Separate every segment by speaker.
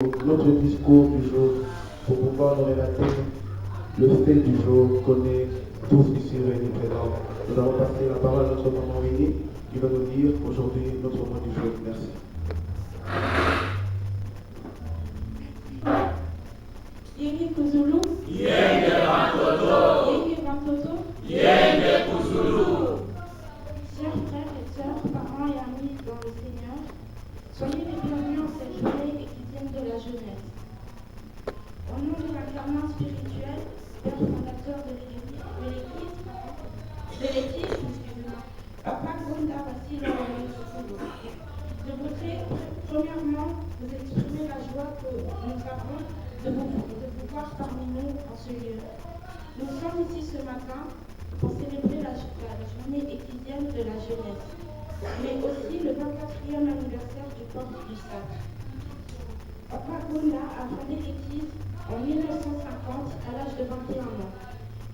Speaker 1: notre discours du jour pour pouvoir nous relater le fait du jour qu'on est tous ici réunis présents. Nous allons passer la parole à notre maman Winnie qui va nous dire aujourd'hui notre mot du jour. Merci.
Speaker 2: Yenge Kuzulu.
Speaker 3: Yenge Bantoto.
Speaker 2: Yenge Bantoto.
Speaker 3: Yenge Kuzulu.
Speaker 2: Chers frères et sœurs, parents et amis dans le Seigneur, soyez les bienvenus en cette journée égyptienne de la jeunesse. Au nom de l'incarnat spirituel, Père fondateur de l'Église, Papa Gonda Vassila Kuzulu. Je voudrais premièrement vous exprimer la joie que nous avons de vous voir parmi nous en ce lieu. Nous sommes ici ce matin pour célébrer la journée ecclésienne de la jeunesse, mais aussi le 24e anniversaire du port du Sac. Papa Gonda a fondé l'Église en 1950 à l'âge de 21 ans.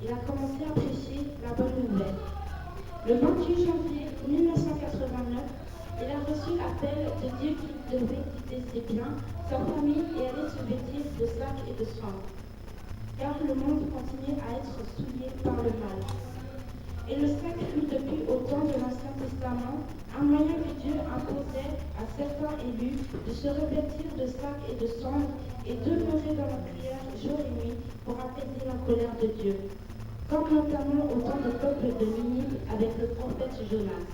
Speaker 2: Il a commencé à prêcher la bonne nouvelle. Le 28 janvier 1989, il a reçu l'appel de Dieu qu'il devait quitter ses biens, sa famille et aller se vêtir de sacs et de cendres, car le monde continuait à être souillé par le mal. Et le sac fut depuis au temps de l'Ancien Testament un moyen que Dieu imposait à certains élus de se revêtir de sacs et de cendres et demeurer dans la prière jour et nuit pour apaiser la colère de Dieu, comme notamment au temps du peuple de Ninive avec le prophète Jonas.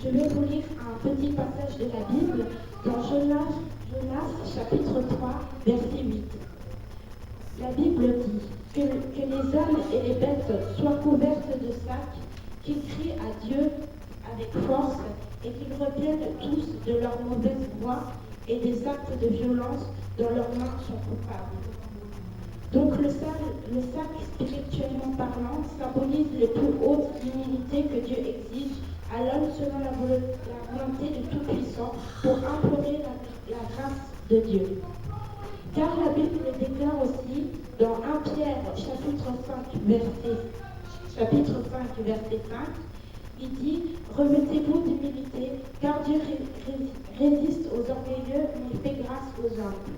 Speaker 2: Je vais vous lire un petit passage de la Bible dans Jonas chapitre 3, verset 8. La Bible dit que les hommes et les bêtes soient couvertes de sacs, qu'ils crient à Dieu avec force et qu'ils reviennent tous de leur mauvaise voie et des actes de violence dont leurs mains sont coupables. Donc le sac, spirituellement parlant, symbolise les plus hautes humilités que Dieu exige à l'homme selon la volonté du Tout-Puissant pour implorer la grâce de Dieu. Car la Bible déclare aussi dans 1 Pierre chapitre 5 verset 5, il dit « Remettez-vous d'humilité, car Dieu résiste aux orgueilleux, mais fait grâce aux humbles. »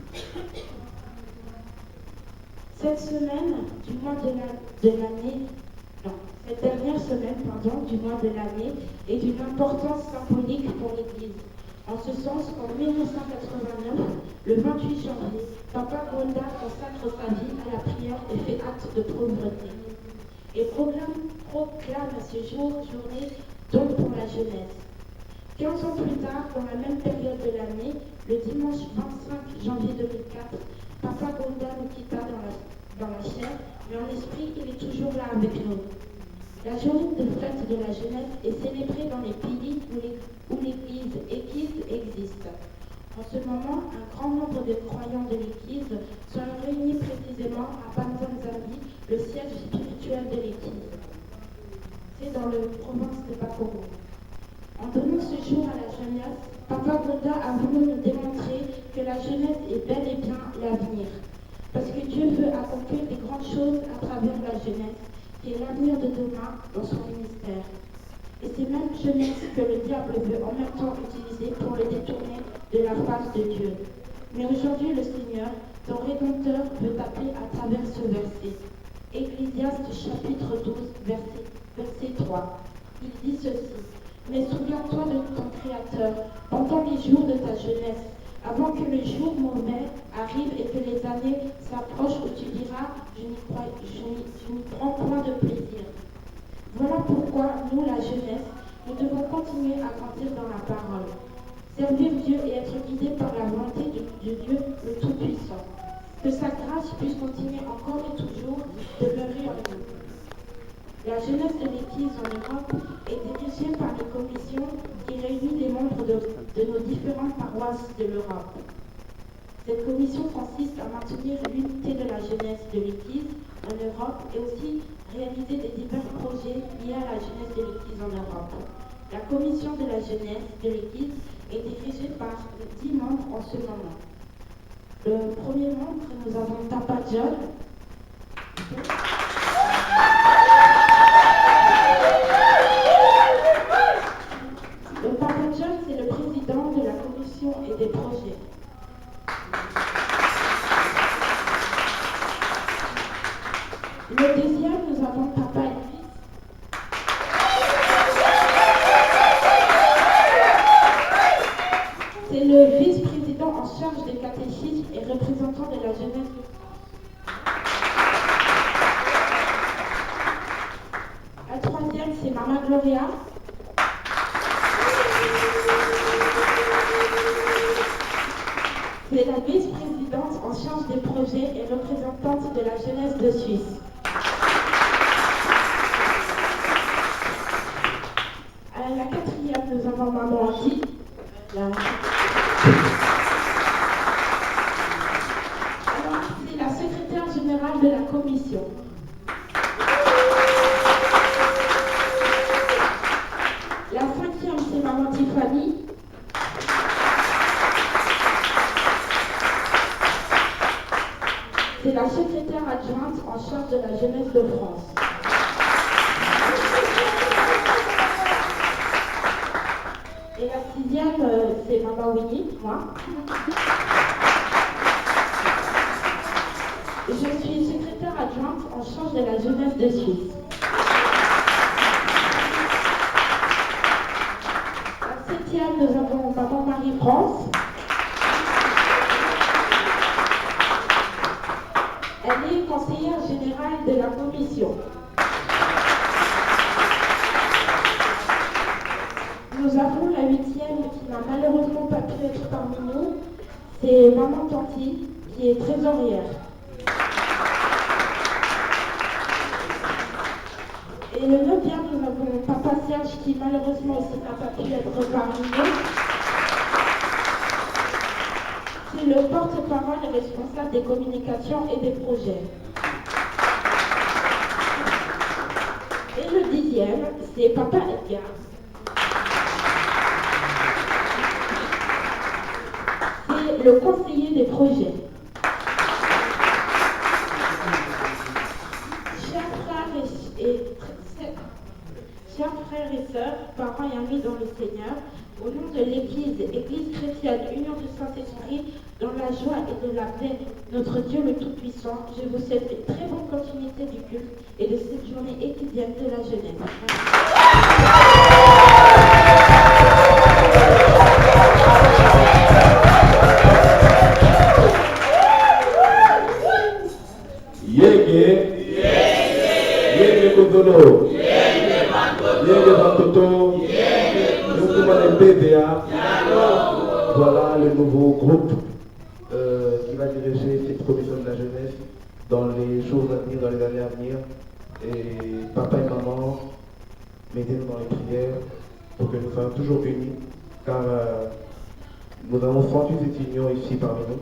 Speaker 2: Cette dernière semaine du mois de l'année est d'une importance symbolique pour l'Église. En ce sens qu'en 1989, le 28 janvier, Papa Gonda consacre sa vie à la prière et fait acte de pauvreté. Et proclame à ce jour journée donc pour la jeunesse. 15 ans plus tard, dans la même période de l'année, le dimanche 25 janvier 2004, Papa Gonda nous quitta dans la chair, mais en esprit, il est toujours là avec nous. La journée de fête de la jeunesse est célébrée dans les pays où l'Église existe. En ce moment, un grand nombre de croyants de l'Église sont réunis précisément à Banzanzali, le siège spirituel de l'Église. C'est dans la province de Bakoro. En donnant ce jour à la jeunesse, Papa Gonda a voulu nous démontrer que la jeunesse est bel et bien l'avenir. Parce que Dieu veut accomplir des grandes choses à travers la jeunesse, qui est l'avenir de demain dans son ministère. Et c'est même jeunesse que le diable veut en même temps utiliser pour le détourner de la face de Dieu. Mais aujourd'hui, le Seigneur, ton Rédempteur, veut t'appeler à travers ce verset. Ecclésiaste chapitre 12, verset 3. Il dit ceci. Mais souviens-toi de ton Créateur pendant les jours de ta jeunesse, avant que le jour mauvais arrive et que les années s'approchent où tu diras « je n'y prends point de plaisir ». Voilà pourquoi nous, la jeunesse, nous devons continuer à grandir dans la parole, servir Dieu et être guidés par la volonté de Dieu le Tout-Puissant. Que sa grâce puisse continuer encore et toujours demeurer en nous. La jeunesse de l'Église en Europe est dirigée par les commissions qui réunissent les membres de nos différentes paroisses de l'Europe. Cette commission consiste à maintenir l'unité de la jeunesse de l'Église en Europe et aussi réaliser des divers projets liés à la jeunesse de l'Église en Europe. La commission de la jeunesse de l'Église est dirigée par 10 membres en ce moment. Le premier membre, nous avons Papa John. Le Papa John, c'est le président de la commission et des projets. Le deuxième, nous avons Papa Elvis. C'est le vice-président en charge des catéchismes et représentant de la jeunesse de France. La troisième, c'est Maman Gloria. C'est la vice-présidente en charge des projets et représentante de la jeunesse de Suisse. À la quatrième, nous avons Maman Andy. Alors, c'est la secrétaire générale de la commission. La cinquième, c'est Maman Tiffany. C'est la secrétaire adjointe en charge de la jeunesse de France. Et la sixième, c'est Maman Winnie, moi. Je suis secrétaire adjointe en charge de la jeunesse de Suisse. La septième, nous avons Maman Marie-France. Elle est conseillère générale de la commission. Nous avons la huitième qui n'a malheureusement pas pu être parmi nous. C'est Maman Tanti qui est trésorière. Et le neuvième, nous avons Papa Serge qui malheureusement aussi n'a pas pu être parmi nous. C'est le porte-parole et responsable des communications et des projets. Et le dixième, c'est Papa Edgar. C'est le conseiller des projets. Chers frères et sœurs, parents et amis dans le Seigneur, au nom de l'Église, Église chrétienne, Union du Saint-Esprit, dans la joie et de la paix, notre Dieu le Tout-Puissant, je vous souhaite une très bonne continuité du culte et de cette journée étudiante de la jeunesse.
Speaker 1: Voilà le nouveau groupe qui va diriger cette commission de la jeunesse dans les jours à venir, dans les années à venir. Et papa et maman, mettez-nous dans les prières pour que nous soyons toujours unis, car nous avons senti cette union ici parmi nous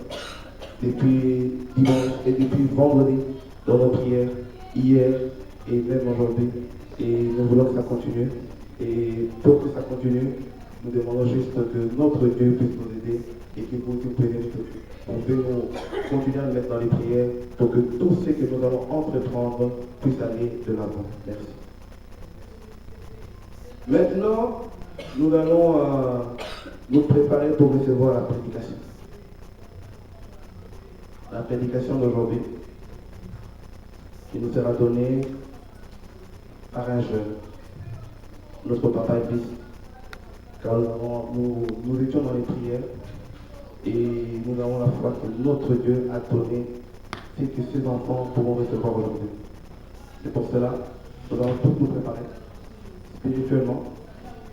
Speaker 1: depuis dimanche et depuis vendredi dans nos prières, hier et même aujourd'hui. Et nous voulons que ça continue. Et pour que ça continue, nous demandons juste que notre Dieu puisse nous aider et que vous pouvez nous continuer à nous mettre dans les prières pour que tout ce que nous allons entreprendre puisse aller de l'avant. Merci. Maintenant, nous allons nous préparer pour recevoir la prédication. La prédication d'aujourd'hui qui nous sera donnée par un jeune, notre papa et fils. Car nous étions dans les prières et nous avons la foi que notre Dieu a donné ce que ses enfants pourront recevoir aujourd'hui. C'est pour cela que nous allons tous nous préparer spirituellement.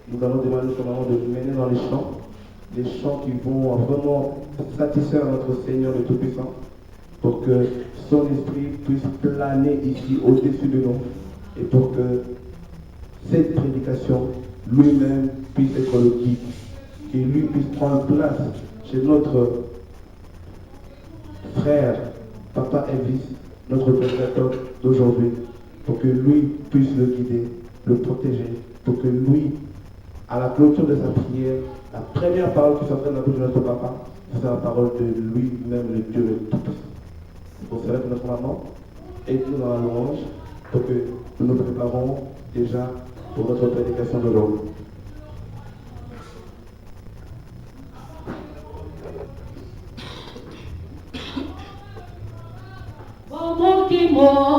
Speaker 1: Nous allons demander notamment de nous mener dans les chants qui vont vraiment satisfaire notre Seigneur le Tout-Puissant pour que son esprit puisse planer ici au-dessus de nous et pour que cette prédication lui-même puisse être le guide, et lui puisse prendre place chez notre frère, Papa Elvis, notre prédicateur d'aujourd'hui, pour que lui puisse le guider, le protéger, pour que lui, à la clôture de sa prière, la première parole qui sortira de la bouche de notre papa, c'est la parole de lui-même, le Dieu le Tout-Puissant. C'est pour cela que notre maman est nous dans la louange, pour que nous nous préparons déjà pour notre prédication d'aujourd'hui.
Speaker 4: Maman qui Thank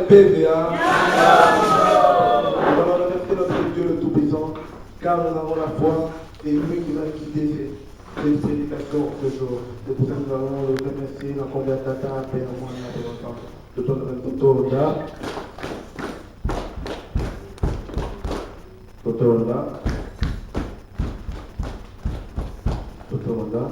Speaker 1: PVA. Nous allons remercier notre Dieu le Tout-Puissant, car nous avons la foi et lui qui va quitter cette prédication ce jour. C'est pour ça que nous allons le remercier, la convertata, Père, moi et Père ensemble. Je donne Toto Honda. Toto Honda. Toto Honda.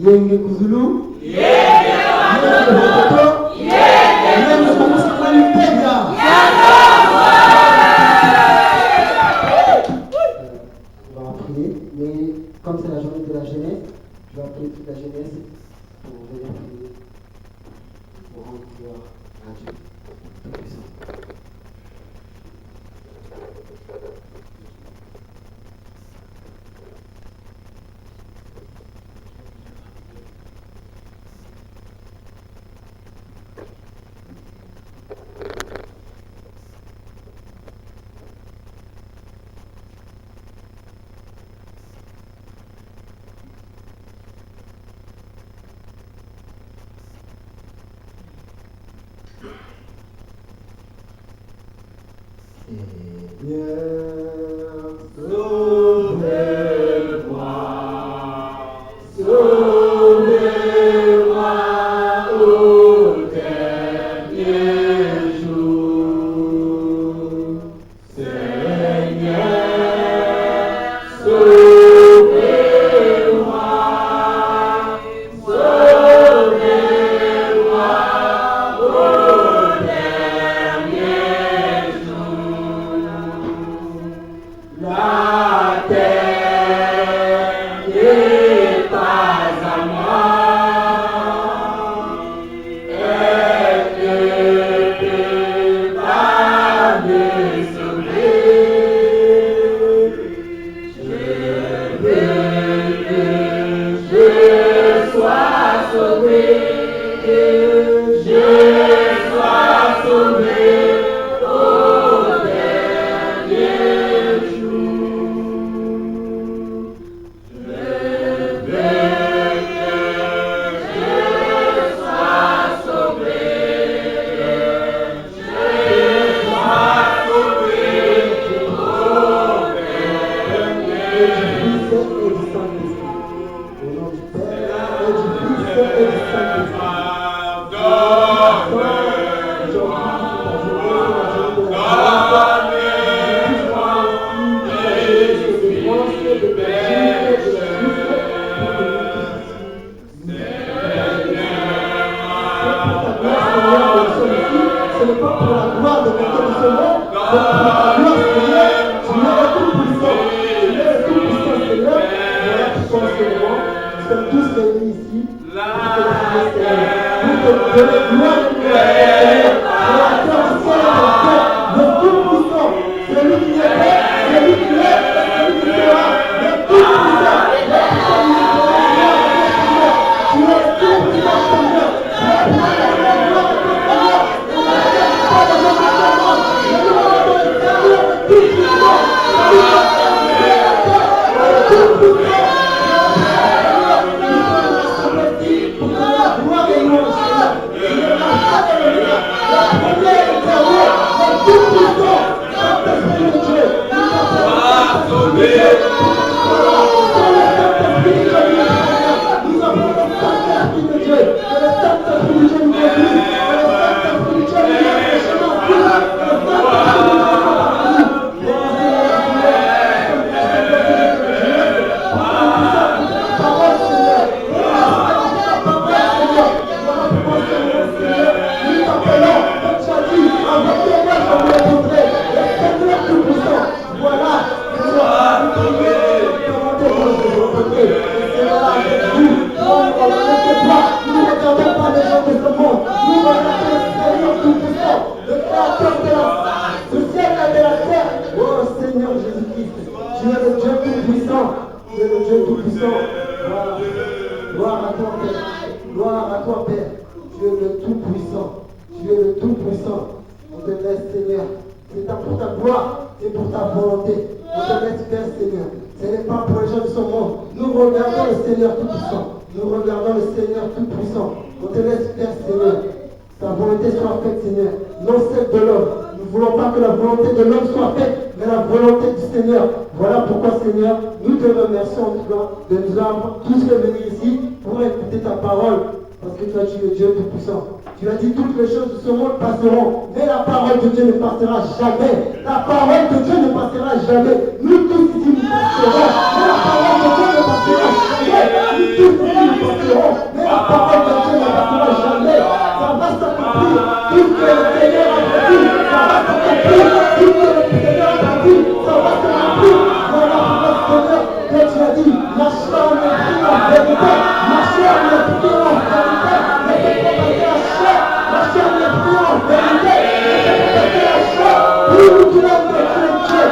Speaker 4: Yenge Kuzulu, Yenge Hototo, Yenge Musamani Pega. On va en prier, mais comme c'est la journée de la jeunesse, je vais appeler toute la jeunesse pour venir prier, pour rendre gloire à Dieu Tout-Puissant. Gloire à toi, Père. Tu es le Tout-Puissant. Tout-Puissant. On te laisse, Seigneur. C'est pour ta gloire, c'est pour ta volonté. On te laisse faire, Seigneur. Ce n'est pas pour les gens de ce monde. Nous regardons le Seigneur Tout-Puissant. Nous regardons le Seigneur Tout-Puissant. On te laisse faire, Seigneur. Ta volonté soit faite, Seigneur. Non celle de l'homme. Nous ne voulons pas que la volonté de l'homme soit faite, mais la volonté du Seigneur. Voilà pourquoi, Seigneur, nous te remercions de nous avoir tous venus ici pour écouter ta parole. Parce que toi, tu es Dieu Tout-Puissant. Tu as dit toutes les choses de ce monde passeront, mais la parole de Dieu ne passera jamais. La parole de Dieu ne passera jamais. Nous tous ici nous passerons, mais la parole de Dieu ne passera jamais. Nous tous ici nous passerons, mais la parole de Dieu ne passera jamais. Ça va s'accomplir. Tout ce que le Seigneur a dit, ça va s'accomplir. Tout ce que le Seigneur a dit, ça va s'accomplir. Voilà pourquoi, Seigneur, que tu as dit, marchez en esprit en vérité, marchez en esprit en vérité, mais c'est propager la chair, marchez en esprit en vérité, mais c'est propager la chair. Oui, nous te l'avons dit, Dieu, le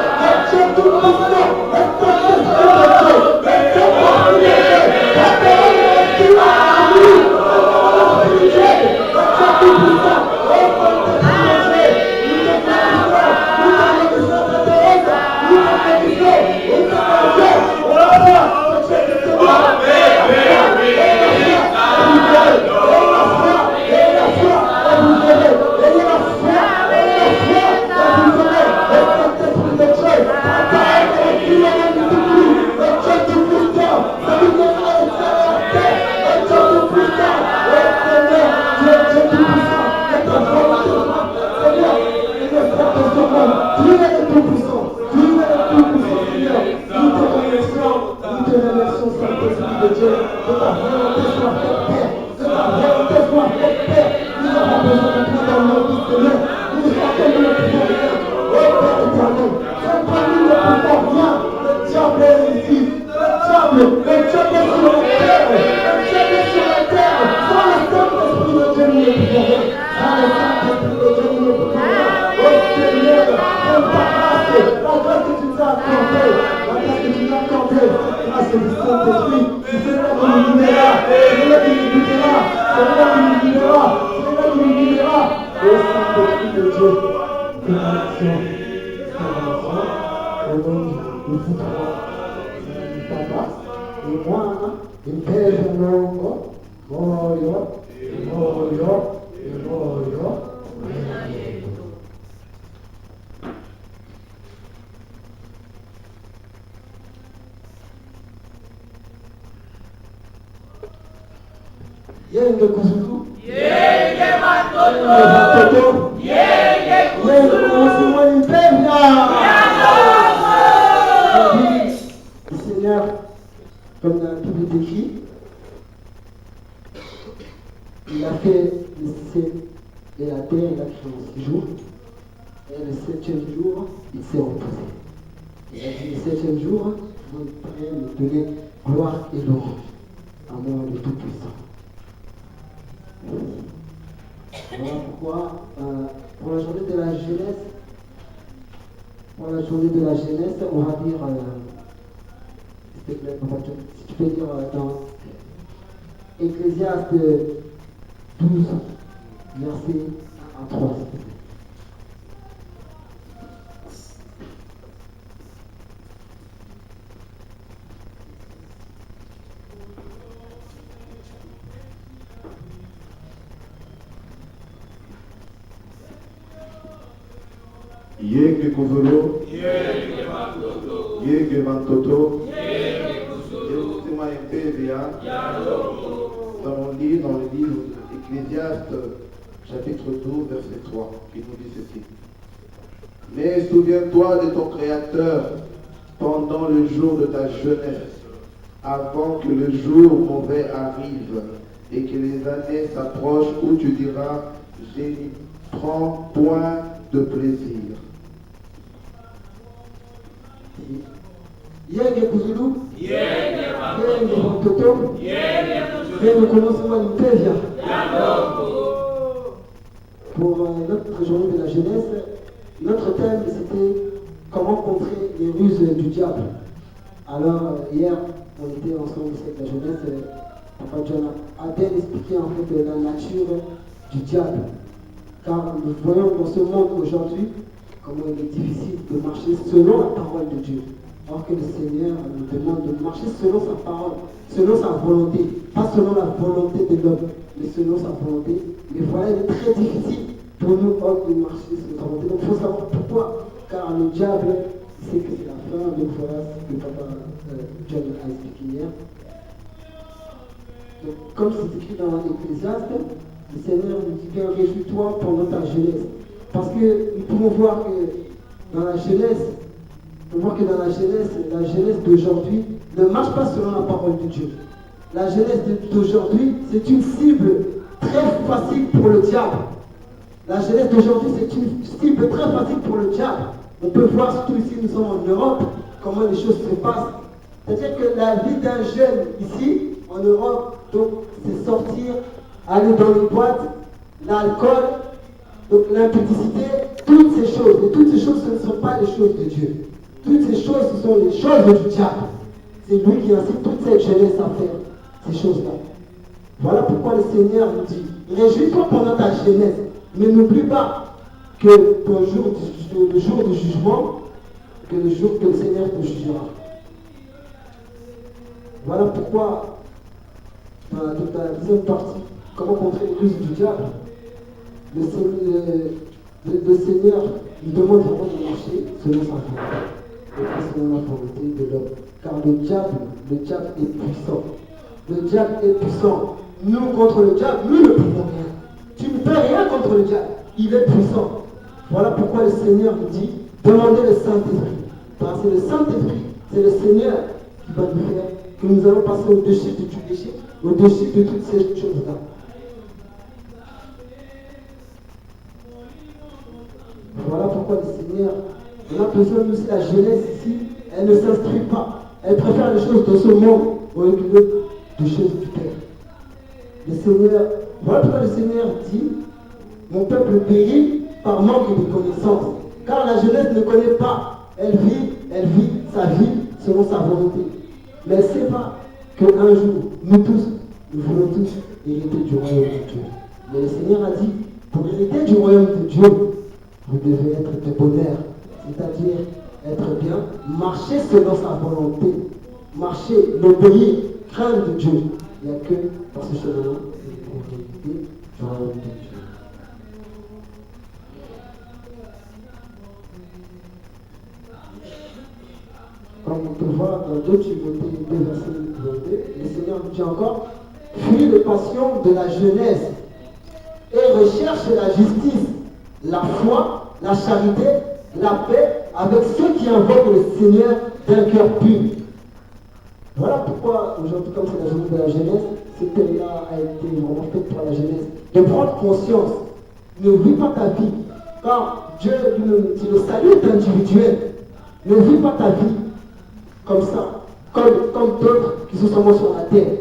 Speaker 4: Dieu Tout-Puissant, le Saint-Esprit de Dieu, le Saint-Esprit de Dieu, la parole de Dieu, la parole de Dieu, le Dieu Tout-Puissant, le Saint-Esprit de Dieu, nous te bénissons, nous te bénissons, nous te bénissons, nous te bénissons, Ecclésiaste 12, verset 1 à 3.
Speaker 1: Yenge Kuzulu, Yenge Mantoto, Yenge Impevia. On lit dans le livre Ecclésiaste, chapitre 12, verset 3, qui nous dit ceci. Mais souviens-toi de ton Créateur pendant le jour de ta jeunesse, avant que le jour mauvais arrive et que les années s'approchent où tu diras, je n'y prends point de plaisir.
Speaker 4: Yenge Kuzulu, Yenge Mantoto, Yenge commencement du Pévia. Pour notre journée de la jeunesse, notre thème c'était comment contrer les ruses du diable. Alors hier, on était ensemble avec la jeunesse, Papa John a bien expliqué en fait la nature du diable. Car nous voyons dans ce monde aujourd'hui comment il est difficile de marcher selon la parole de Dieu. Alors que le Seigneur nous demande de marcher selon sa parole, selon sa volonté, pas selon la volonté de l'homme, mais selon sa volonté. Mais voilà, il est très difficile pour nous hommes de marcher selon sa volonté. Donc il faut savoir pourquoi. Car le diable, il sait que c'est la fin. Donc voilà ce que papa John a expliqué hier. Donc, comme c'est écrit dans l'Ecclésiaste, le Seigneur nous dit bien réjouis-toi pendant ta jeunesse. Parce que nous pouvons voir que dans la jeunesse, la jeunesse d'aujourd'hui ne marche pas selon la parole de Dieu. La jeunesse d'aujourd'hui, c'est une cible très facile pour le diable. La jeunesse d'aujourd'hui, c'est une cible très facile pour le diable. On peut voir, surtout ici, nous sommes en Europe, comment les choses se passent. C'est-à-dire que la vie d'un jeune ici, en Europe, donc, c'est sortir, aller dans les boîtes, l'alcool, donc l'impudicité, toutes ces choses. Et toutes ces choses, ce ne sont pas les choses de Dieu. Toutes ces choses, ce sont les choses du diable. C'est lui qui incite toute cette jeunesse à faire ces choses-là. Voilà pourquoi le Seigneur nous dit, réjouis-toi pendant ta jeunesse, mais n'oublie pas que le jour du jugement, que le jour que le Seigneur te jugera. Voilà pourquoi, dans la deuxième partie, comment contrer les ruses du diable, le Seigneur nous demande vraiment de marcher selon sa volonté, et pas selon la volonté de l'homme. Car le diable est puissant. Le diable est puissant. Nous, contre le diable, nous ne pouvons rien. Tu ne peux rien contre le diable. Il est puissant. Voilà pourquoi le Seigneur nous dit, demandez le Saint-Esprit. Parce que le Saint-Esprit, c'est le Seigneur qui va nous faire que nous allons passer au-dessus de tout péché, au-dessus de toutes ces choses-là. Voilà pourquoi le Seigneur, on a besoin de la jeunesse ici, elle ne s'instruit pas. Elle préfère les choses de ce monde au lieu des choses du Père. Le Seigneur, voilà pourquoi le Seigneur dit, mon peuple périt par manque de connaissance. Car la jeunesse ne connaît pas. Elle vit sa vie selon sa volonté. Mais elle ne sait pas qu'un jour, nous voulons tous hériter du royaume de Dieu. Mais le Seigneur a dit, pour hériter du royaume de Dieu, vous devez être de bonheur, c'est-à-dire être bien, marcher selon sa volonté, marcher, l'obéir, craindre de Dieu. Il n'y a que dans ce chemin-là pour hériter du royaume de Dieu. Comme on peut voir dans 2 Timothée 2, verset 22, le Seigneur nous dit encore, fuis les passions de la jeunesse et recherche la justice, la foi, la charité, la paix avec ceux qui invoquent le Seigneur d'un cœur pur. Voilà pourquoi aujourd'hui, comme c'est la journée de la jeunesse, ce thème-là a été vraiment fait pour la jeunesse. De prendre conscience, ne vis pas ta vie, car Dieu nous dit le salut est individuel. Ne vis pas ta vie comme ça, comme d'autres qui sont seulement sur la terre.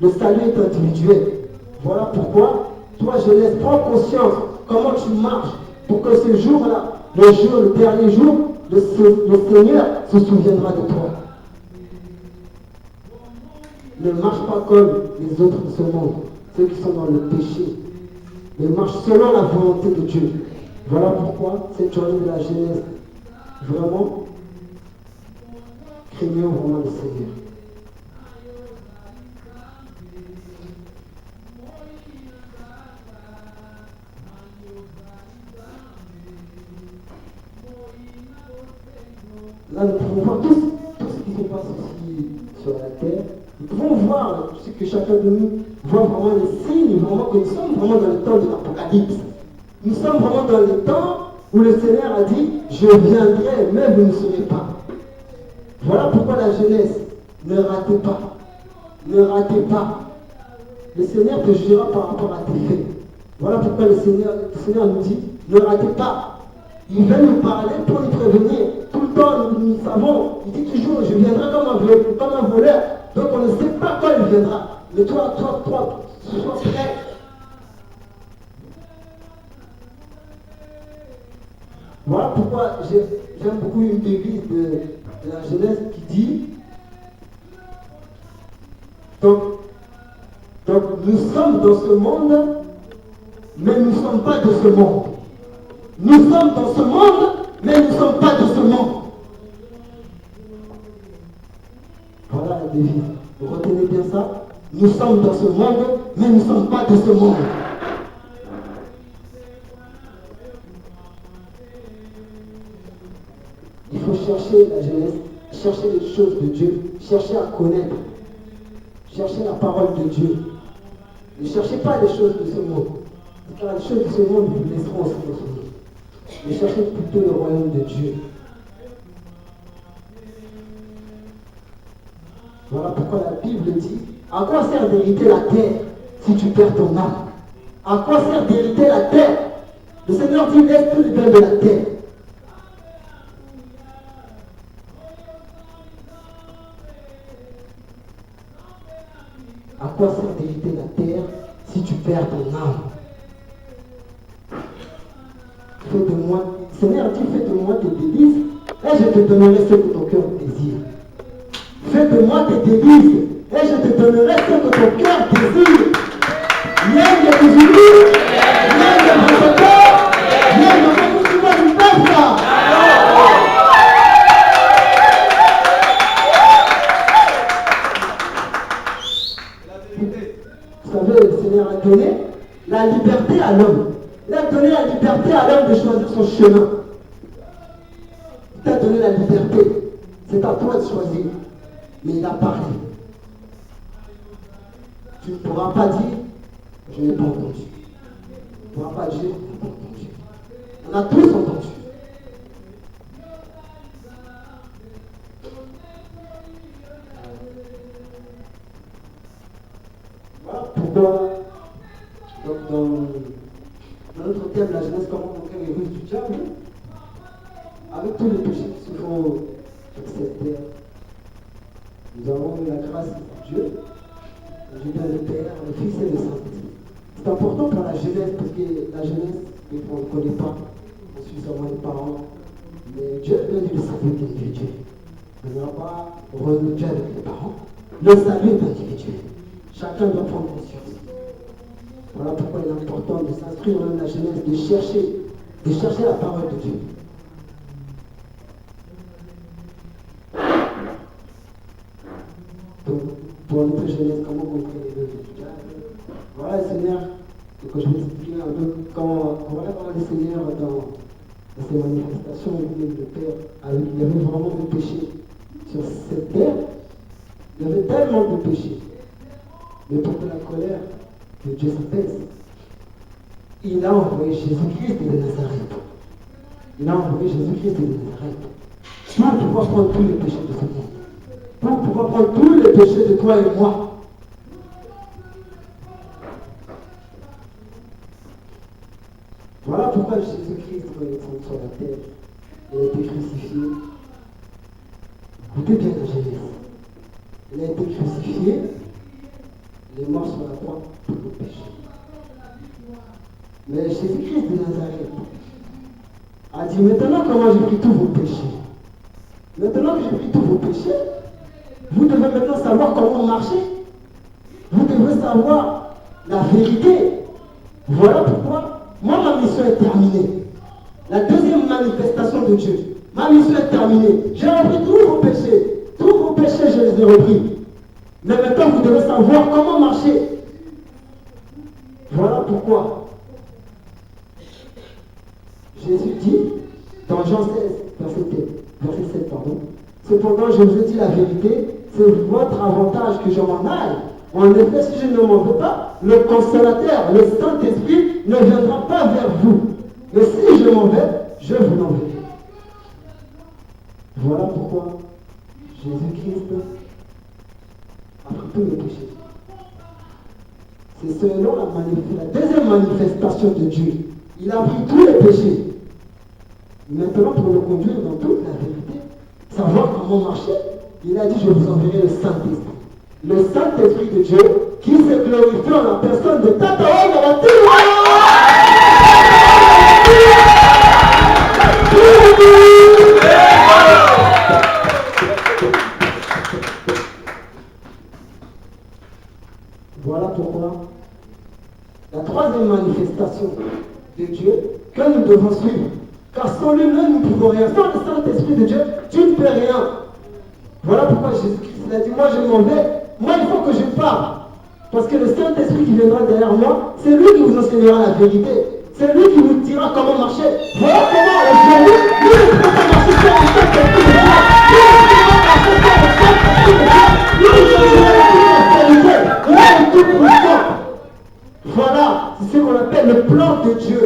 Speaker 4: Le salut est individuel. Voilà pourquoi, toi jeunesse, prends conscience comment tu marches pour que ce jour-là, le dernier jour, le Seigneur se souviendra de toi. Ne marche pas comme les autres de ce monde, ceux qui sont dans le péché. Mais marche selon la volonté de Dieu. Voilà pourquoi cette journée de la jeunesse, vraiment, craignons vraiment le Seigneur. Là, nous pouvons voir tout ce qui se passe ici sur la terre. Nous pouvons voir ce que chacun de nous voit vraiment les signes, vraiment que nous sommes vraiment dans le temps de l'Apocalypse. Nous sommes vraiment dans le temps où le Seigneur a dit, je viendrai, mais vous ne serez pas. Voilà pourquoi la jeunesse, ne ratez pas. Ne ratez pas. Le Seigneur te jugera par rapport à tes faits. Voilà pourquoi le Seigneur nous dit, ne ratez pas. Il veut nous parler pour nous prévenir. Tout le temps, nous savons, il dit toujours, je viendrai comme un voleur. Donc on ne sait pas quand il viendra. Mais toi, sois prêt. Voilà pourquoi j'aime beaucoup une devise de la jeunesse qui dit, donc nous sommes dans ce monde mais nous ne sommes pas de ce monde. Nous sommes dans ce monde, mais nous ne sommes pas de ce monde. Voilà la devise. Vous retenez bien ça? Nous sommes dans ce monde, mais nous ne sommes pas de ce monde. Il faut chercher la jeunesse, chercher les choses de Dieu, chercher à connaître, chercher la parole de Dieu. Ne cherchez pas les choses de ce monde, car les choses de ce monde vous laisseront au monde. Mais cherchez plutôt le royaume de Dieu. Voilà pourquoi la Bible dit, à quoi sert d'hériter la terre si tu perds ton âme? À quoi sert d'hériter la terre? Le Seigneur dit, laisse tout le bien de la terre. À quoi sert d'hériter la terre si tu perds ton âme? Fais de moi, Seigneur dit, fais de moi tes délices, et je te donnerai ce que ton cœur désire. Fais de moi tes délices, et je te donnerai ce que ton cœur désire. Viens de Jésus, viens de votre cœur, viens de votre chemin du peuple. Vous savez, le Seigneur a donné la liberté à l'homme. Il a donné la liberté à l'homme de choisir son chemin. Il t'a donné la liberté. C'est à toi de choisir. Mais il a parlé. Tu ne pourras pas dire, je n'ai pas entendu. Tu ne pourras pas dire, je n'ai pas entendu. On a tous entendu. Voilà pourquoi, donc dans notre thème, la jeunesse, comment conquérir les ruses du diable, avec tous les péchés qui se font sur cette terre, nous avons eu la grâce de Dieu, Dieu le Père, le Fils et le Saint-Esprit. C'est important pour la jeunesse, parce que la jeunesse, des fois, on ne connaît pas, on suit seulement les parents, mais Dieu donne le salut individuel. On n'a pas revenu Dieu avec les parents. Le salut est individuel. Chacun doit prendre conscience. Voilà pourquoi il est important de s'inscrire dans la jeunesse, de chercher la parole de Dieu. Donc, pour notre jeunesse, comment conquérir les ruses du diable? Voilà le Seigneur, que je vais expliquer un peu comment le Seigneur, dans ses manifestations, le Père, il y avait vraiment de péché sur cette terre. Il y avait tellement de péchés. Mais pour que la colère de Dieu s'apaise, il a envoyé Jésus-Christ de Nazareth. Il a envoyé Jésus-Christ de Nazareth pour pouvoir prendre tous les péchés de ce monde. Pour pouvoir prendre tous les péchés de toi et moi. Voilà pourquoi Jésus-Christ, quand il est sur la terre, il a été crucifié. Écoutez bien la Genèse. Il a été crucifié, il est mort sur la croix pour nos péchés. Mais Jésus-Christ de Nazareth a dit, maintenant comment j'ai pris tous vos péchés. Maintenant que j'ai pris tous vos péchés, vous devez maintenant savoir comment marcher. Vous devez savoir la vérité. Voilà pourquoi moi ma mission est terminée. La deuxième manifestation de Dieu. Ma mission est terminée. J'ai repris tous vos péchés. Tous vos péchés, je les ai repris. Mais maintenant, vous devez savoir comment marcher. Voilà pourquoi Jésus dit, dans Jean 16, verset 7, pardon, cependant, je vous ai dit la vérité, c'est votre avantage que je m'en aille. En effet, si je ne m'en vais pas, le consolateur, le Saint-Esprit, ne viendra pas vers vous. Mais si je m'en vais, je vous l'enverrai. Voilà pourquoi Jésus-Christ a pris tous les péchés. C'est selon la deuxième manifestation de Dieu. Il a pris tous les péchés. Maintenant, pour nous conduire dans toute la vérité, savoir comment marcher, il a dit, je vous enverrai le Saint-Esprit. Le Saint-Esprit de Dieu qui s'est glorifié en la personne de Tataouane dans la Voilà pourquoi la troisième manifestation nous devons suivre. Car sans lui, nous ne pouvons rien. Sans le Saint-Esprit de Dieu, tu ne peux rien. Voilà pourquoi Jésus-Christ a dit, moi je m'en vais, moi il faut que je parte. Parce que le Saint-Esprit qui viendra derrière moi, c'est lui qui vous enseignera la vérité. C'est lui qui vous dira comment marcher. Voilà comment aujourd'hui, nous ne pouvons pas marcher sur le Saint-Esprit de Dieu. Nous ne pouvons pas marcher sur le Saint-Esprit de Dieu. Nous sommes tout puissants. Voilà, c'est ce qu'on appelle le plan de Dieu.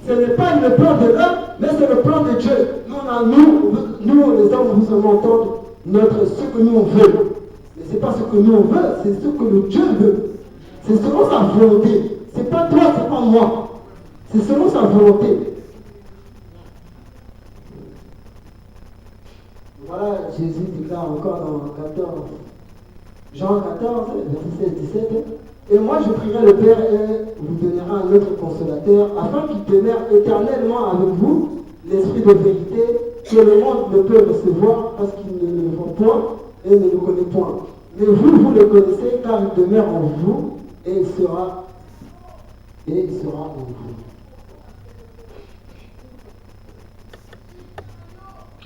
Speaker 4: Ce n'est pas le plan de l'homme, mais c'est le plan de Dieu. Nous les hommes, nous allons entendre ce que nous on veut. Mais ce n'est pas ce que nous on veut, c'est ce que le Dieu veut. C'est selon sa volonté. Ce n'est pas toi, ce n'est pas moi. C'est selon sa volonté. Voilà, Jésus déclare encore dans 14, Jean 14, verset 16-17. Et moi je prierai le Père et vous donnera un autre consolateur, afin qu'il demeure éternellement avec vous, l'Esprit de vérité, que le monde ne peut recevoir parce qu'il ne le voit point et ne le connaît point. Mais vous le connaissez car il demeure en vous et il sera en vous.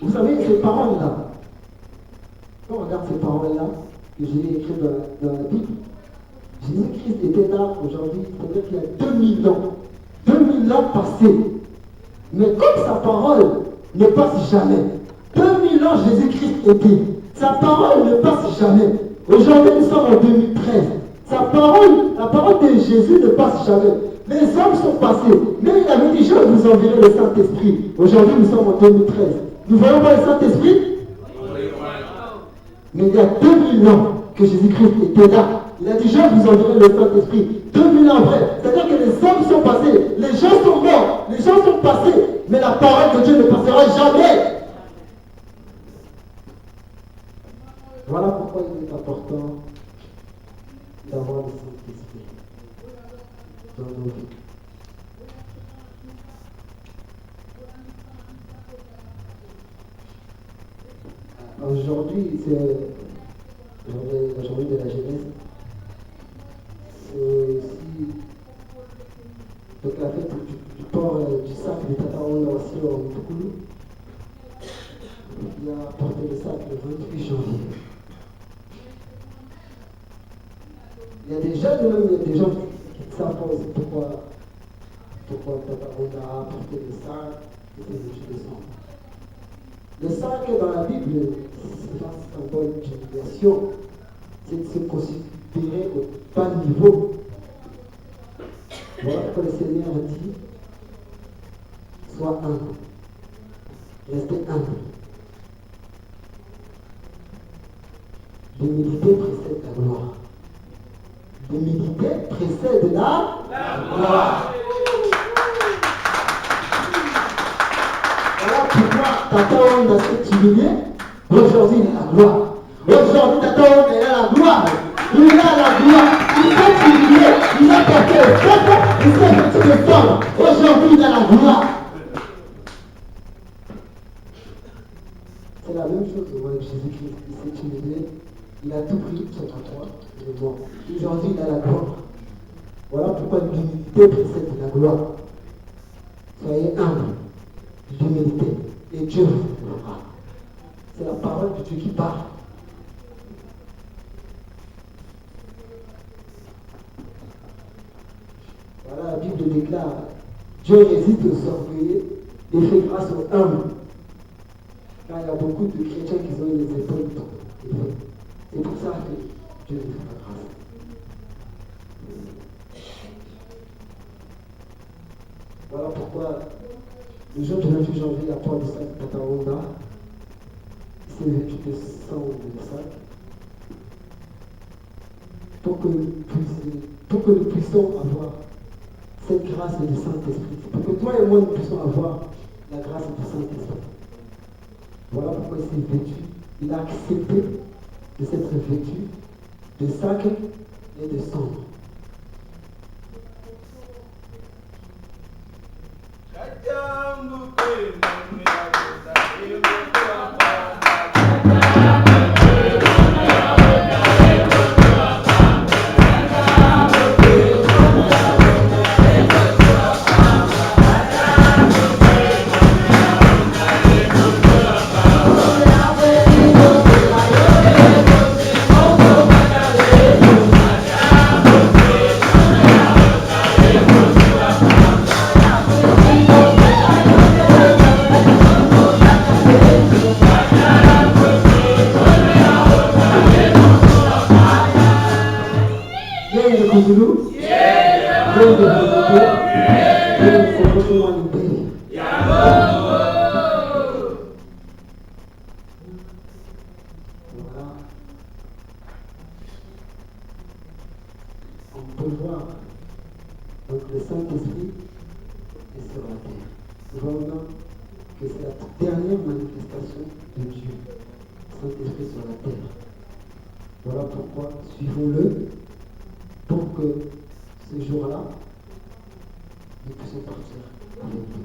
Speaker 4: Vous savez, ces paroles-là, quand on regarde ces paroles-là, que j'ai écrites dans la Bible, Jésus-Christ était là aujourd'hui, c'est-à-dire qu'il y a 2000 ans. 2000 ans passés. Mais comme sa parole ne passe jamais, 2000 ans Jésus-Christ était. Sa parole ne passe jamais. Aujourd'hui, nous sommes en 2013. La parole de Jésus ne passe jamais. Les hommes sont passés. Mais il avait dit, je vous enverrai le Saint-Esprit. Aujourd'hui, nous sommes en 2013. Nous voyons pas le Saint-Esprit? Mais il y a 2000 ans que Jésus-Christ était là. Il a dit, je vous enverrai le Saint-Esprit. 2000 ans après. C'est-à-dire que les hommes sont passés. Les gens sont morts. Les gens sont passés. Mais la parole de Dieu ne passera jamais. Voilà pourquoi il est important d'avoir le Saint-Esprit dans nos vies. Aujourd'hui, c'est la journée de la jeunesse. C'est aussi donc la fête du port du sac de Tata Onda aussi en Toukoulou. Il a porté le sac le 28 janvier. Il y a des jeunes, même il y a des gens qui savent pas aussi pourquoi Tata Onda a porté le sac et c'est le 28 décembre. Le sac dans la Bible, c'est un symbole d'humiliation. C'est de se considérer au bas niveau. Voilà pourquoi le Seigneur dit, sois humble. Restez humble. L'humilité précède la gloire. L'humilité précède la gloire. Voilà pourquoi Tata Onda s'est humilié. Aujourd'hui, il a la gloire. Aujourd'hui, Tata Onda est à la gloire. Il est à la gloire. Il s'est humilié. Il a porté le peuple. Il s'est vêtu de forme. Aujourd'hui, il a la gloire. C'est la même chose avec Jésus-Christ. Il s'est humilié. Il a tout pris sur la croix. Il est mort. Aujourd'hui, il a la gloire. Voilà pourquoi l'humilité précède la gloire. Soyez humbles. L'humilité. Et Dieu vous honorera. C'est la parole de Dieu qui parle. Voilà, la Bible déclare, Dieu résiste aux orgueilleux et fait grâce aux humbles. Car il y a beaucoup de chrétiens qui ont les épaules élevées. C'est pour ça que Dieu nous fait la grâce. Voilà pourquoi le jour du 28 janvier, la porte du sac de Tata Onda s'est vêtue de sang de sac pour que nous puissions avoir cette grâce du Saint-Esprit. Pour que toi et moi nous puissions avoir la grâce du Saint-Esprit. Voilà pourquoi il s'est vêtu. Il a accepté de s'être vêtu de sac et de cendre. Vraiment que c'est la dernière manifestation de Dieu, Saint-Esprit sur la terre. Voilà pourquoi suivons-le pour que ce jour-là, nous puissions partir avec lui.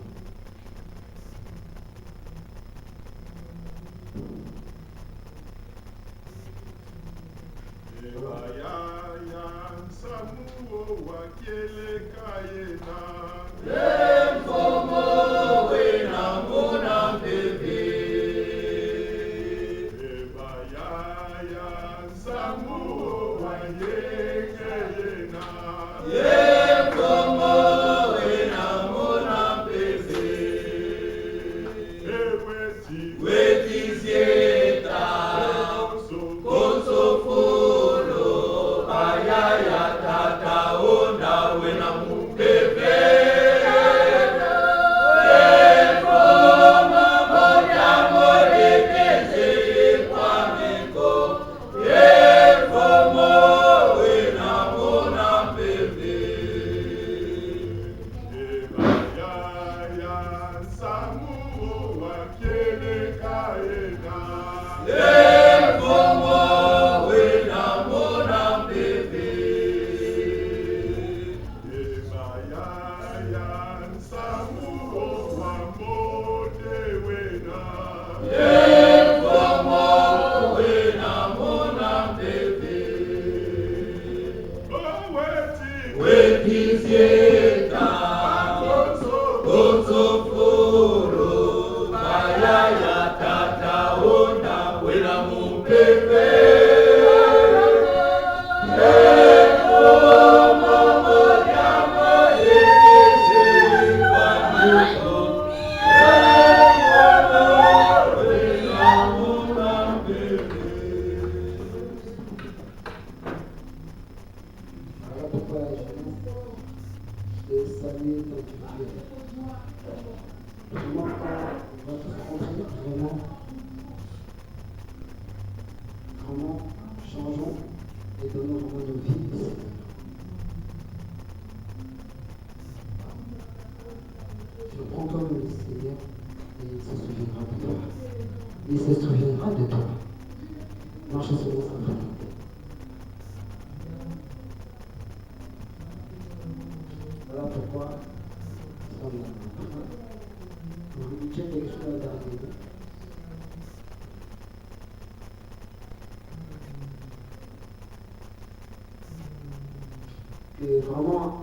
Speaker 4: Et vraiment,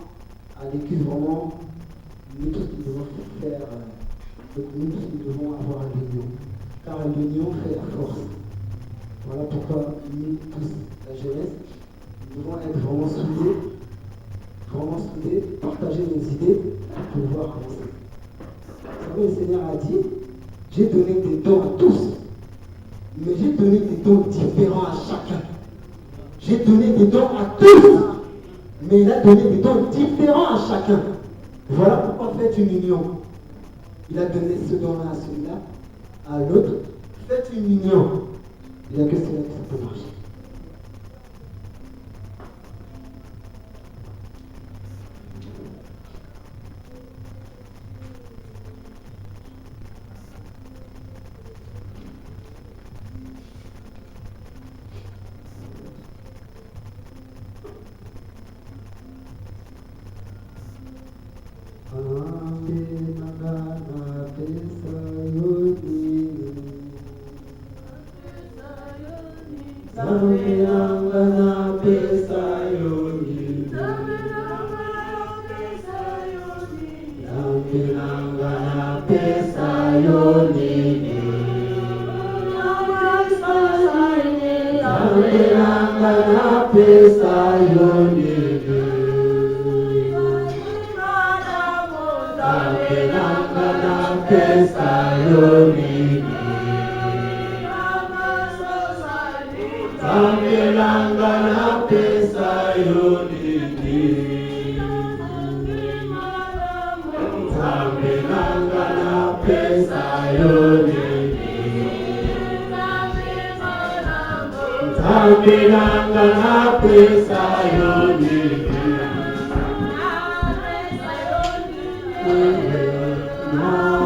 Speaker 4: à l'équipe, vraiment, nous tous nous devons faire, nous tous nous devons avoir l'union. Car l'union fait la force. Voilà pourquoi nous tous, la jeunesse, nous devons être vraiment soudés, partager nos idées pour pouvoir avancer. Vous savez, le Seigneur a dit, j'ai donné des dons à tous, mais j'ai donné des dons différents à chacun. J'ai donné des dons à tous, mais il a donné des dons différents à chacun. Voilà pourquoi faites une union. Il a donné ce don-là à celui-là, à l'autre. Faites une union. Il n'y a que cela que ça peut marcher.
Speaker 5: No.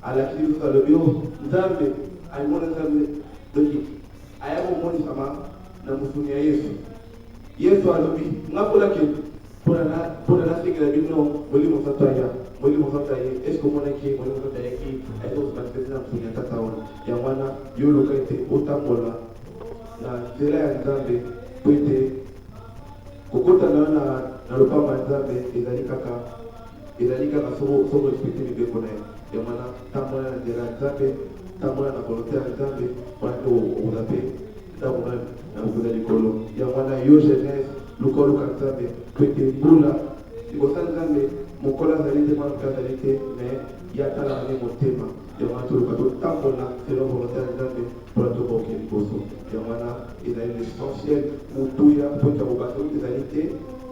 Speaker 1: alakisi biso alobi o nzambe alimona nzambe donc aya komonisama na mosuni ya yesu alobi ngakolake mpona nasengela bino molimo santo aya molimo santo aye estce omonaki molimo santo ayaki ayekomanifeste na mosuni ya tata wana yango wana yo oluka ete otambola na nzela ya nzambe po ete kokotana na lopango ya nzambe ezali kaka soko respecte mibeko na ye yango wana tambola na nzela ya nzambe tambola na volonté ya nzambe wana te okoza mpe ntango na mokolo ya likolo yango wana yo jeunesse luka nzambe po ete mbula liboso ya nzambe mokolo azali te mwana moke azali te mais ye atalaka nde motema yango wana toluka totambola selon volonté ya nzambe mpona tokoke liboso yango wana ezali l'essentiel motuya po ete akobasa oyo ezali te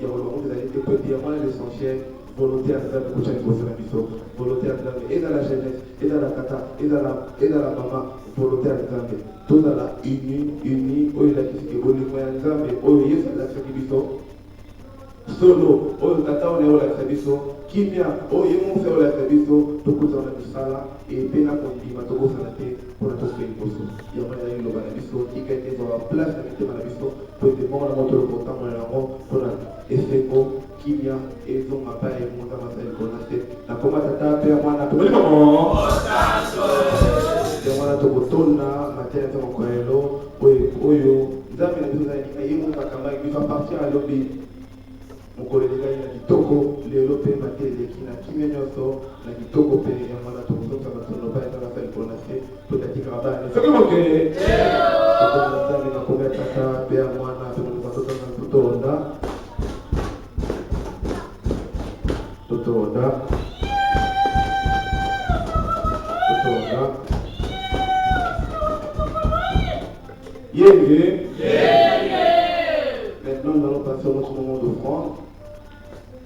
Speaker 1: yango lobango ezali te po ete yango wana l'essentiel volonté ya nzambe kotya liboso na biso volonté ya nzambe ezala jeunesse ezala tata ezala mama volonté ya nzambe tozala uni oyo elakisiki bolingo ya nzambe oyo yesu alakisaki biso solo oyo tata wana ye olakisa biso kimia oyo ye mofe olakisa biso tokutana na misala epe na kondima tokosana te mpona tofe liboso yango ezali liloba na biso tika ete ezwa place na mitema na biso po ete mbongo na moto lokotambola yango mpona esengo kimia ezonga pa emonza masali kona te nakoma tata mpe ya mwana tokolikomo yango wana tokotona mateya mpe mokolo lelo oyo nzambe na biso ezalika ye moto akambaki biso apartir alobi mokolo elekaki na kitoko lelo mpe mate eleki na kimia nyonso na kitoko mpe yango wana tokozonga batono pa eza basali likolo na se totatikaka bana soki moke tokona nzambe na komia tata mpe ya mwana mpe molimo totona totoronda Maintenant, nous allons passer à notre moment d'offrande.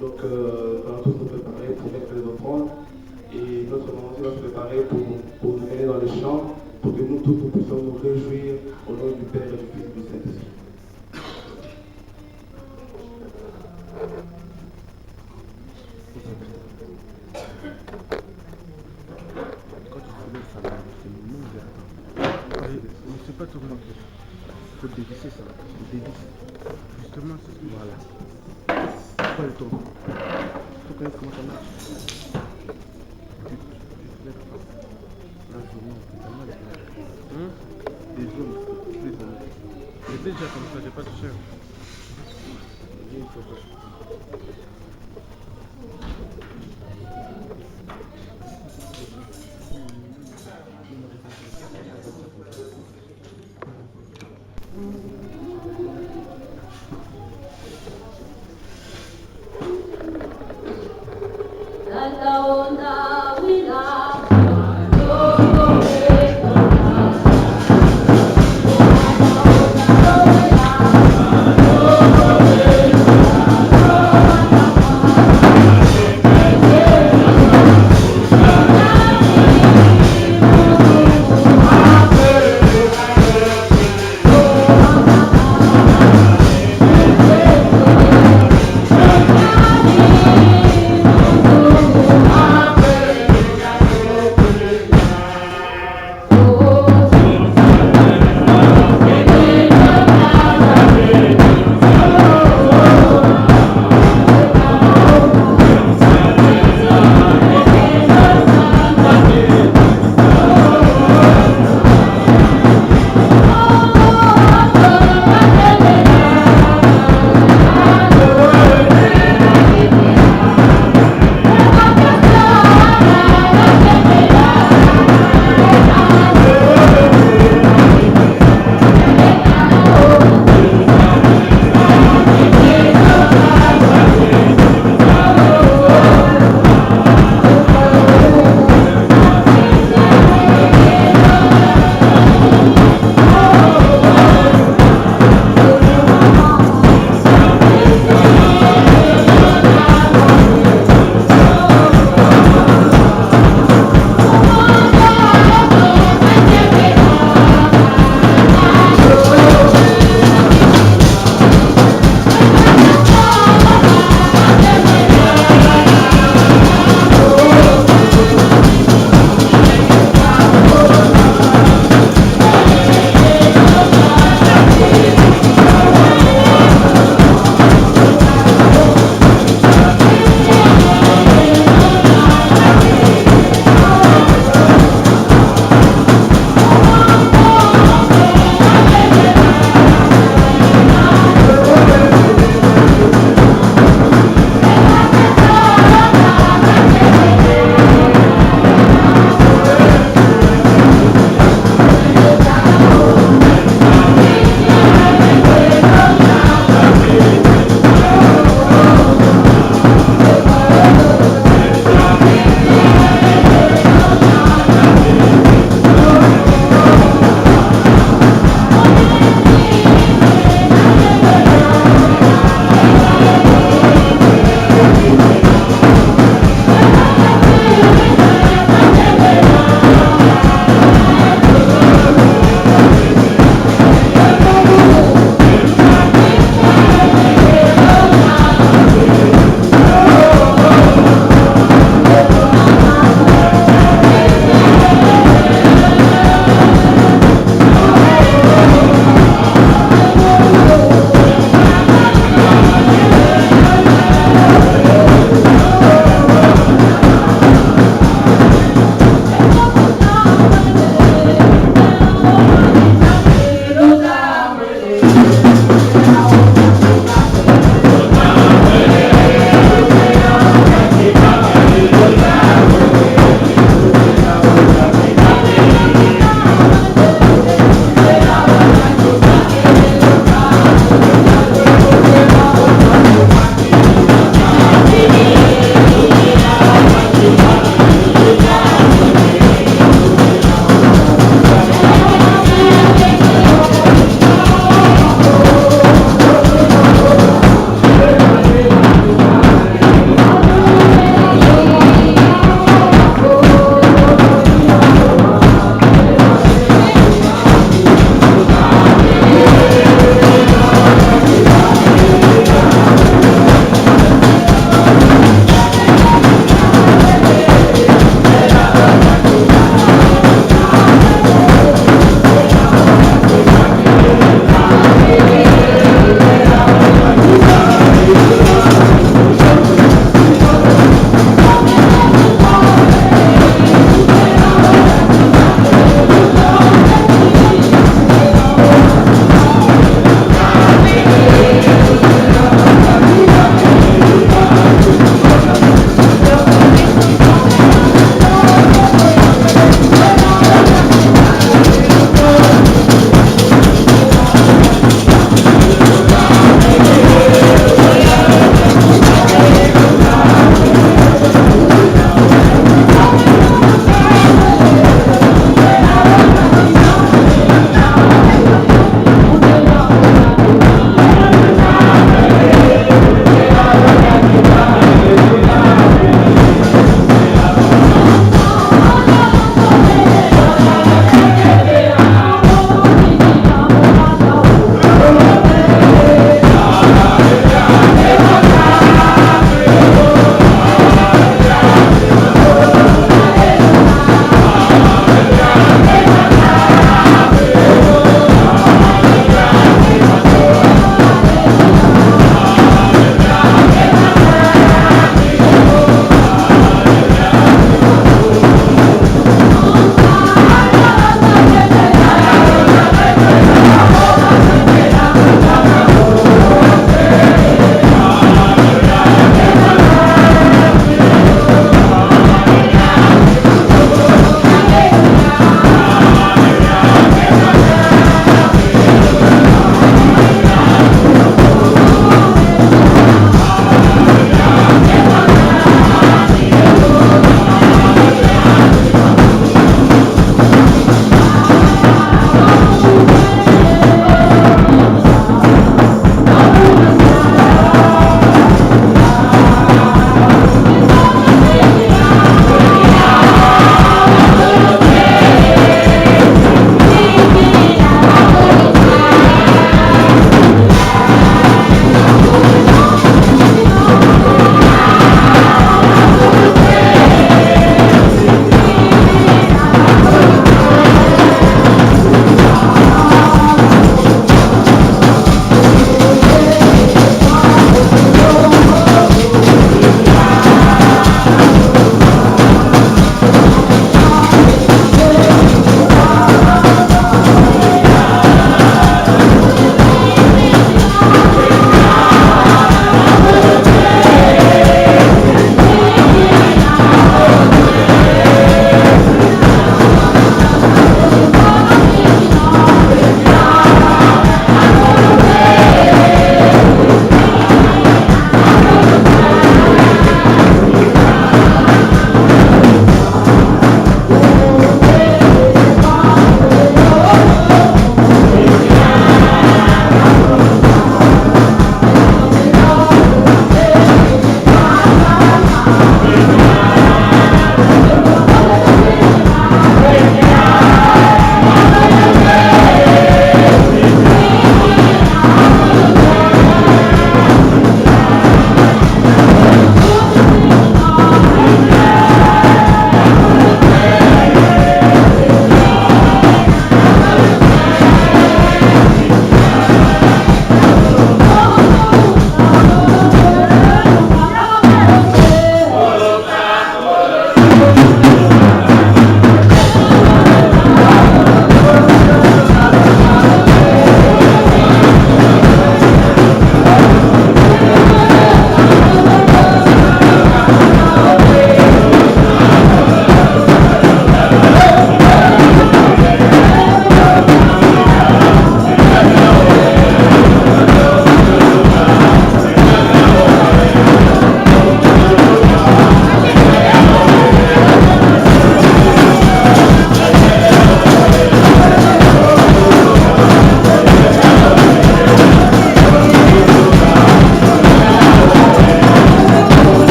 Speaker 1: Donc, nous allons tous nous préparer pour mettre les offrandes. Et notre moment aussi va se préparer pour nous mener dans les champs, pour que nous tous nous puissions nous réjouir au nom du Père et du Fils et du Saint-Esprit.
Speaker 5: C'est pas tourner. Il faut dévisser ça. Il dévisse. Justement, c'est ce voilà. C'est pas le tour. Il faut connaître comment ça marche. Là, je vous montre. Pas mal. Des zones. Des zones. J'étais déjà comme ça, j'ai pas touché. Il faut pas.
Speaker 3: Thank you.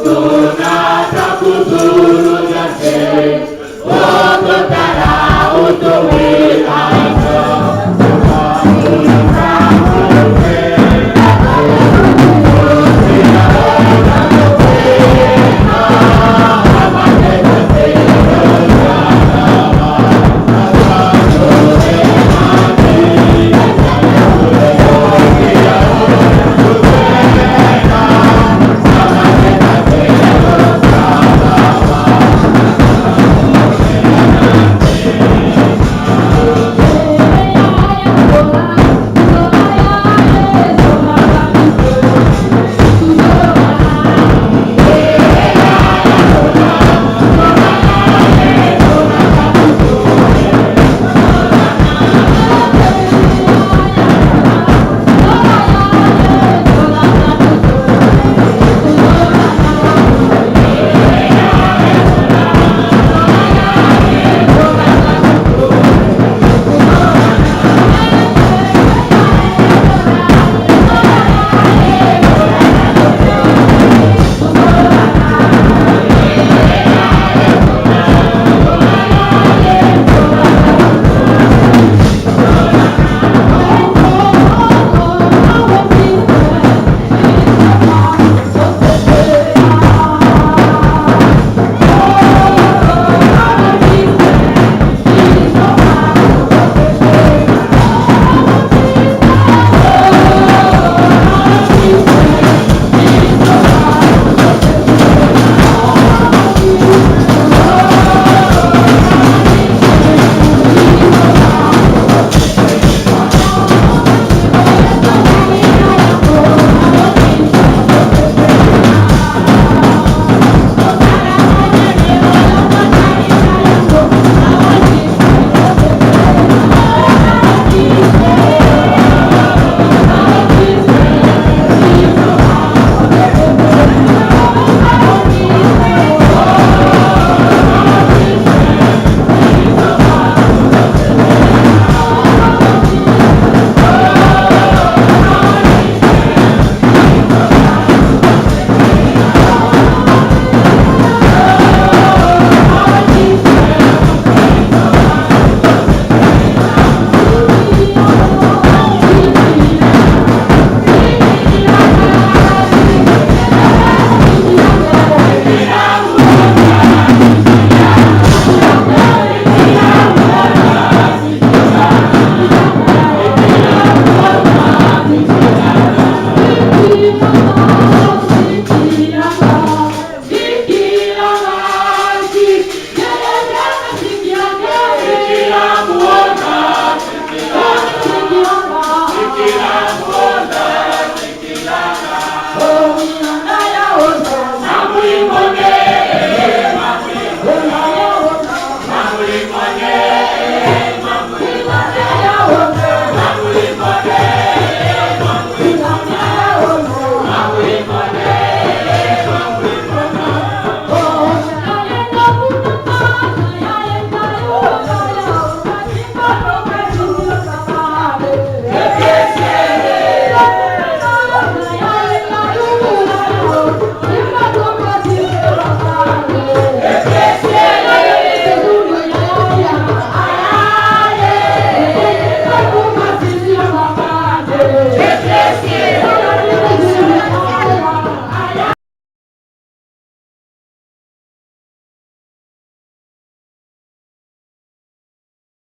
Speaker 3: Tunataka kuzuru